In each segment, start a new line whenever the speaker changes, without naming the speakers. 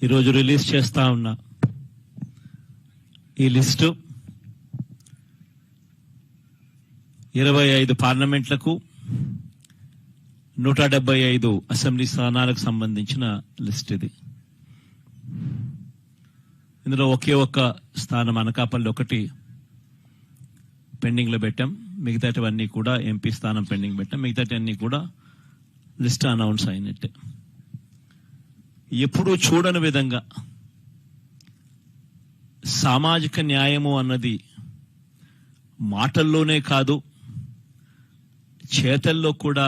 ఈరోజు రిలీజ్ చేస్తా ఉన్నా ఈ లిస్టు 25 పార్లమెంట్లకు 175 అసెంబ్లీ స్థానాలకు సంబంధించిన లిస్ట్ ఇది. ఇందులో ఒకే ఒక్క స్థానం అనకాపల్లి ఒకటి పెండింగ్ లో పెట్టాం. మిగతావన్నీ కూడా ఎంపీ స్థానం పెండింగ్ పెట్టాం. మిగతావన్నీ కూడా లిస్ట్ అనౌన్స్ అయినట్టే. ఎప్పుడూ చూడని విధంగా సామాజిక న్యాయము అన్నది మాటల్లోనే కాదు, చేతల్లో కూడా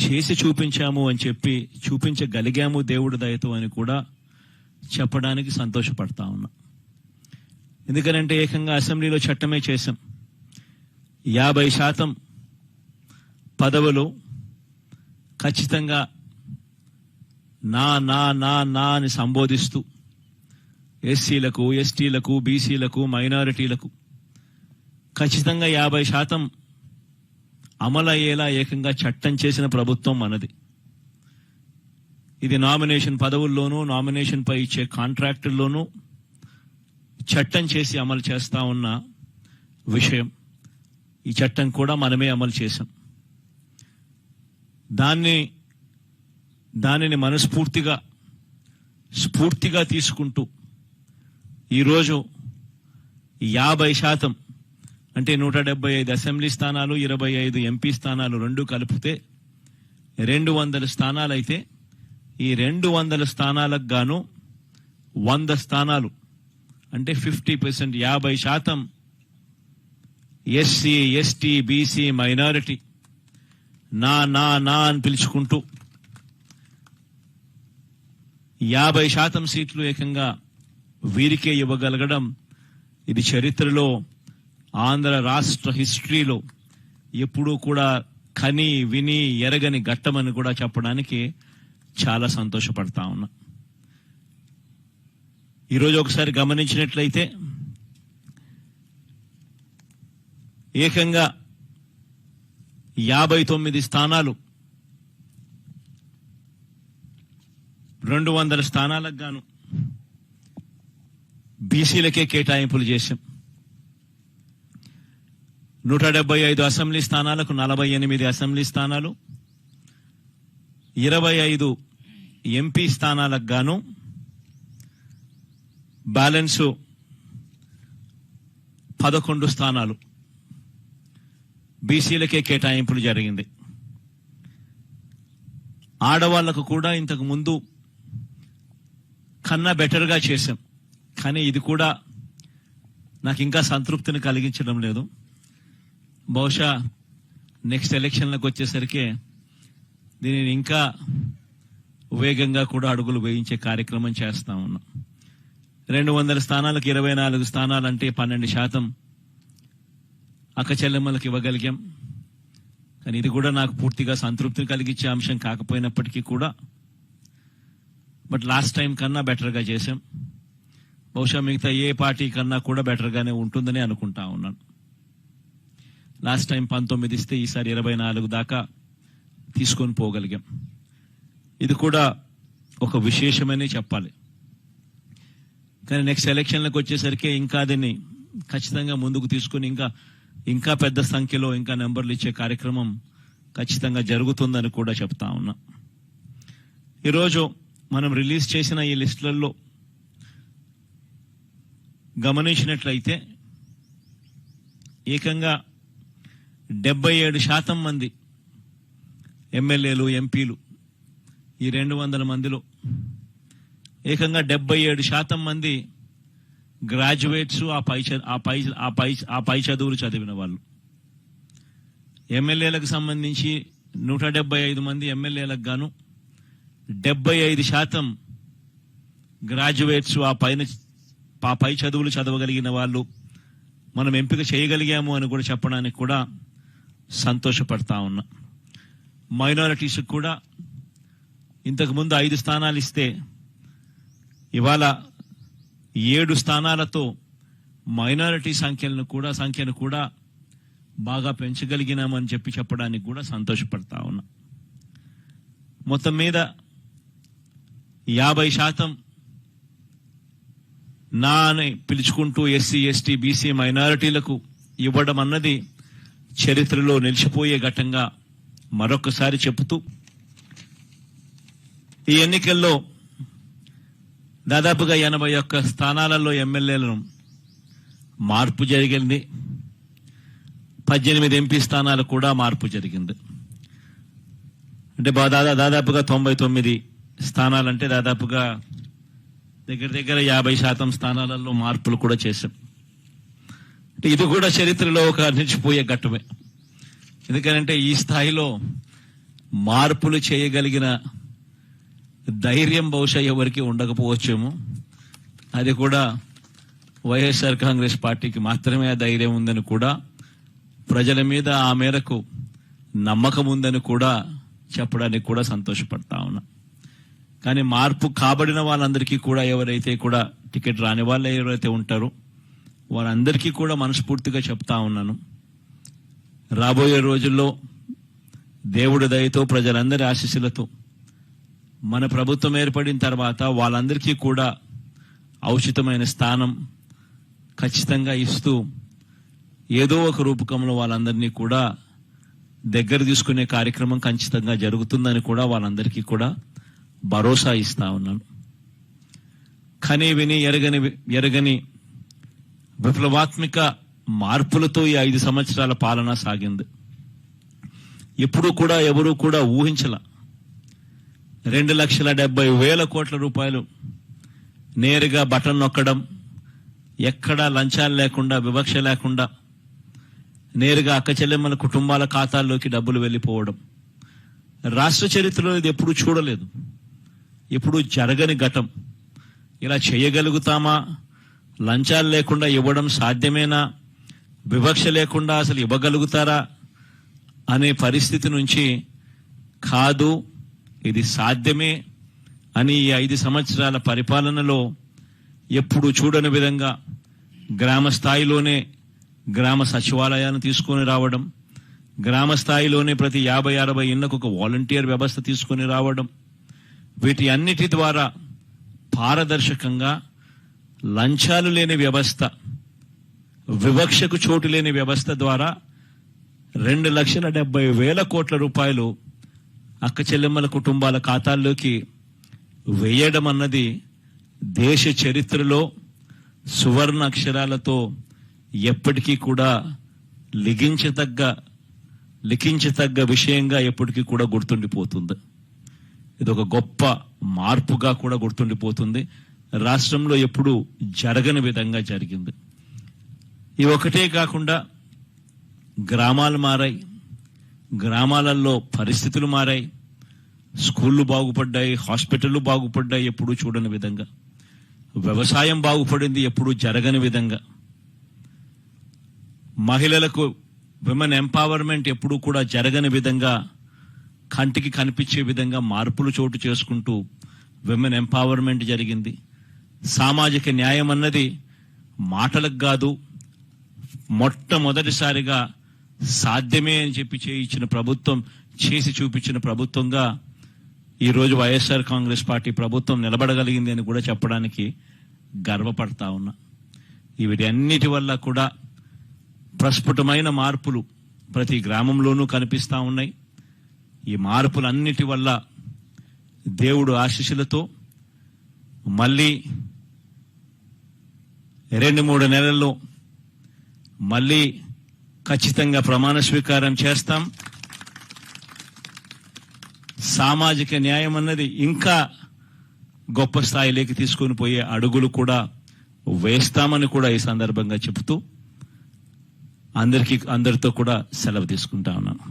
చేసి చూపించాము అని చెప్పి చూపించగలిగాము దేవుడి దయతో అని కూడా చెప్పడానికి సంతోషపడతా ఉన్నా. ఎందుకనంటే ఏకంగా అసెంబ్లీలో చట్టమే చేశాం. 50% పదవులు ఖచ్చితంగా నా నా నా నా అని సంబోధిస్తూ ఎస్సీలకు, ఎస్టీలకు, బీసీలకు, మైనారిటీలకు ఖచ్చితంగా 50% అమలయ్యేలా ఏకంగా చట్టం చేసిన ప్రభుత్వం మనది. ఇది నామినేషన్ పదవుల్లోనూ, నామినేషన్ పై ఇచ్చే కాంట్రాక్టుల్లోనూ చట్టం చేసి అమలు చేస్తా ఉన్న విషయం. ఈ చట్టం కూడా మనమే అమలు చేశాం. దానిని మనస్ఫూర్తిగా స్ఫూర్తిగా తీసుకుంటూ ఈరోజు 50% అంటే 175 అసెంబ్లీ స్థానాలు, 25 ఎంపీ స్థానాలు రెండు కలిపితే 200 స్థానాలైతే ఈ 200 స్థానాలకు గాను 100 స్థానాలు అంటే 50%, 50% ఎస్సీ, ఎస్టీ, బీసీ, మైనారిటీ నా నా నా అని పిలుచుకుంటూ 50% సీట్లు ఏకంగా వీరికే ఇవ్వగలగడం ఇది చరిత్రలో, ఆంధ్ర రాష్ట్ర హిస్టరీలో ఎప్పుడూ కూడా కని విని ఎరగని ఘట్టమని కూడా చెప్పడానికి చాలా సంతోషపడతా ఉన్నా. ఈరోజు ఒకసారి గమనించినట్లయితే ఏకంగా 59 స్థానాలు 200 స్థానాలకు గాను బీసీలకే కేటాయింపులు చేశాం. 175 అసెంబ్లీ స్థానాలకు 48 అసెంబ్లీ స్థానాలు, 25 ఎంపీ స్థానాలకు గాను బ్యాలెన్సు 11 స్థానాలు బీసీలకే కేటాయింపులు జరిగింది. ఆడవాళ్లకు కూడా ఇంతకు ముందు కన్నా బెటర్గా చేశాం. కానీ ఇది కూడా నాకు ఇంకా సంతృప్తిని కలిగించడం లేదు. బహుశా నెక్స్ట్ ఎలక్షన్లకు వచ్చేసరికి దీనిని ఇంకా వేగంగా కూడా అడుగులు వేయించే కార్యక్రమం చేస్తా ఉన్నాం. 200 స్థానాలకు 24 స్థానాలంటే 12% అక్క చెల్లెమ్మలకు ఇవ్వగలిగాం. కానీ ఇది కూడా నాకు పూర్తిగా సంతృప్తిని కలిగించే అంశం కాకపోయినప్పటికీ కూడా బట్ లాస్ట్ టైం కన్నా బెటర్గా చేశాం. బహుశా మిగతా ఏ పార్టీ కన్నా కూడా బెటర్గానే ఉంటుందని అనుకుంటా ఉన్నాను. లాస్ట్ టైం 19 ఇస్తే ఈసారి 24 దాకా తీసుకొని పోగలిగాం. ఇది కూడా ఒక విశేషమని చెప్పాలి. కానీ నెక్స్ట్ ఎలక్షన్లకు వచ్చేసరికి ఇంకా దీన్ని ఖచ్చితంగా ముందుకు తీసుకుని ఇంకా పెద్ద సంఖ్యలో ఇంకా నెంబర్లు ఇచ్చే కార్యక్రమం ఖచ్చితంగా జరుగుతుందని కూడా చెప్తా ఉన్నా. ఈరోజు మనం రిలీజ్ చేసిన ఈ లిస్టులలో గమనించినట్లయితే ఏకంగా 77% మంది ఎమ్మెల్యేలు, ఎంపీలు ఈ 200 మందిలో ఏకంగా 77% మంది గ్రాడ్యుయేట్స్, ఆ పై చదువులు చదివిన వాళ్ళు. ఎమ్మెల్యేలకు సంబంధించి 175 మంది ఎమ్మెల్యేలకు గాను 75% గ్రాడ్యుయేట్స్, ఆ పై చదువులు చదవగలిగిన వాళ్ళు మనం ఎంపిక చేయగలిగాము అని కూడా చెప్పడానికి కూడా సంతోషపడతా ఉన్నా. మైనారిటీస్ కూడా ఇంతకుముందు 5 స్థానాలు ఇస్తే ఇవాళ 7 స్థానాలతో మైనారిటీ సంఖ్యను కూడా బాగా పెంచగలిగినామని చెప్పడానికి కూడా సంతోషపడతా ఉన్నా. మొత్తం మీద 50% నా అని పిలుచుకుంటూ ఎస్సీ ఎస్టీ బీసీ మైనారిటీలకు ఇవ్వడం అన్నది చరిత్రలో నిలిచిపోయే ఘట్టంగా మరొకసారి చెబుతూ, ఈ ఎన్నికల్లో దాదాపుగా 81 స్థానాలలో ఎమ్మెల్యేలను మార్పు జరిగింది. 18 ఎంపీ స్థానాలు కూడా మార్పు జరిగింది. అంటే దాదాపుగా 99 స్థానాలంటే దాదాపుగా దగ్గర 50% స్థానాలలో మార్పులు కూడా చేశాం. అంటే ఇది కూడా చరిత్రలో ఒక నిలిచిపోయే ఘట్టమే. ఎందుకంటే ఈ స్థాయిలో మార్పులు చేయగలిగిన ధైర్యం బహుశా ఎవరికి ఉండకపోవచ్చేమో. అది కూడా వైఎస్ఆర్ కాంగ్రెస్ పార్టీకి మాత్రమే ఆ ధైర్యం ఉందని కూడా, ప్రజల మీద ఆ మేరకు నమ్మకం ఉందని కూడా చెప్పడానికి కూడా సంతోషపడతా ఉన్నా. కానీ మార్పు కాబడిన వాళ్ళందరికీ కూడా, ఎవరైతే కూడా టికెట్ రాని వాళ్ళు ఎవరైతే ఉంటారో వారందరికీ కూడా మనస్ఫూర్తిగా చెప్తా ఉన్నాను, రాబోయే రోజుల్లో దేవుడి దయతో ప్రజలందరి ఆశీస్సులతో మన ప్రభుత్వం ఏర్పడిన తర్వాత వాళ్ళందరికీ కూడా ఔచితమైన స్థానం ఖచ్చితంగా ఇస్తూ ఏదో ఒక రూపకంలో వాళ్ళందరినీ కూడా దగ్గర తీసుకునే కార్యక్రమం ఖచ్చితంగా జరుగుతుందని కూడా వాళ్ళందరికీ కూడా భరోసా ఇస్తా ఉన్నాను. కని విని ఎరగని విప్లవాత్మక మార్పులతో ఈ 5 సంవత్సరాల పాలన సాగింది. ఎప్పుడూ కూడా ఎవరూ కూడా ఊహించల 2,70,000 కోట్ల రూపాయలు నేరుగా బటన్ నొక్కడం, ఎక్కడా లంచాలు లేకుండా, వివక్ష లేకుండా నేరుగా అక్క చెల్లెమ్మల కుటుంబాల ఖాతాల్లోకి డబ్బులు వెళ్లిపోవడం రాష్ట్ర చరిత్రలో ఇది ఎప్పుడూ చూడలేదు, ఎప్పుడూ జరగని ఘటం. ఇలా చేయగలుగుతామా? లంచాలు లేకుండా ఇవ్వడం సాధ్యమేనా? వివక్ష లేకుండా అసలు ఇవ్వగలుగుతారా అనే పరిస్థితి నుంచి కాదు, ఇది సాధ్యమే అని ఈ 5 సంవత్సరాల పరిపాలనలో ఎప్పుడు చూడని విధంగా గ్రామ స్థాయిలోనే గ్రామ సచివాలయాన్ని తీసుకొని రావడం, గ్రామ స్థాయిలోనే ప్రతి 50-60 ఇళ్లకు ఒక వాలంటీర్ వ్యవస్థ తీసుకొని రావడం, వీటి అన్నిటి ద్వారా పారదర్శకంగా లంచాలు లేని వ్యవస్థ, వివక్షకు చోటు లేని వ్యవస్థ ద్వారా 2,70,000 కోట్ల రూపాయలు అక్క చెల్లెమ్మల కుటుంబాల ఖాతాల్లోకి వేయడం అన్నది దేశ చరిత్రలో సువర్ణ అక్షరాలతో ఎప్పటికీ కూడా లిఖించతగ్గ విషయంగా ఎప్పటికీ కూడా గుర్తుండిపోతుంది. ఇది ఒక గొప్ప మార్పుగా కూడా గుర్తుండిపోతుంది. రాష్ట్రంలో ఎప్పుడు జరగని విధంగా జరిగింది. ఈ ఒకటే కాకుండా గ్రామాలు మారాయి, గ్రామాలలో పరిస్థితులు మారాయి, స్కూళ్లు బాగుపడ్డాయి, హాస్పిటళ్లు బాగుపడ్డాయి ఎప్పుడూ చూడని విధంగా, వ్యవసాయం బాగుపడింది ఎప్పుడూ జరగని విధంగా, మహిళలకు విమెన్ ఎంపవర్మెంట్ ఎప్పుడూ కూడా జరగని విధంగా, కంటికి కనిపించే విధంగా మార్పులు చోటు చేసుకుంటూ విమెన్ ఎంపవర్మెంట్ జరిగింది. సామాజిక న్యాయం అన్నది మాటలకు కాదు, మొట్టమొదటిసారిగా సాధ్యమే అని చెప్పి చేయించిన ప్రభుత్వం, చేసి చూపించిన ప్రభుత్వంగా ఈరోజు వైఎస్ఆర్ కాంగ్రెస్ పార్టీ ప్రభుత్వం నిలబడగలిగింది అని కూడా చెప్పడానికి గర్వపడతా ఉన్నా. వీటి అన్నిటి వల్ల కూడా ప్రస్ఫుటమైన మార్పులు ప్రతి గ్రామంలోనూ కనిపిస్తా ఉన్నాయి. ఈ మార్పులన్నిటి వల్ల దేవుడు ఆశీస్సులతో మళ్ళీ 2-3 నెలల్లో మళ్ళీ ఖచ్చితంగా ప్రమాణ స్వీకారం చేస్తాం. సామాజిక న్యాయం అన్నది ఇంకా గొప్ప స్థాయిలోకి తీసుకొని పోయే అడుగులు కూడా వేస్తామని కూడా ఈ సందర్భంగా చెబుతూ అందరితో కూడా సెలవు తీసుకుంటా ఉన్నాను.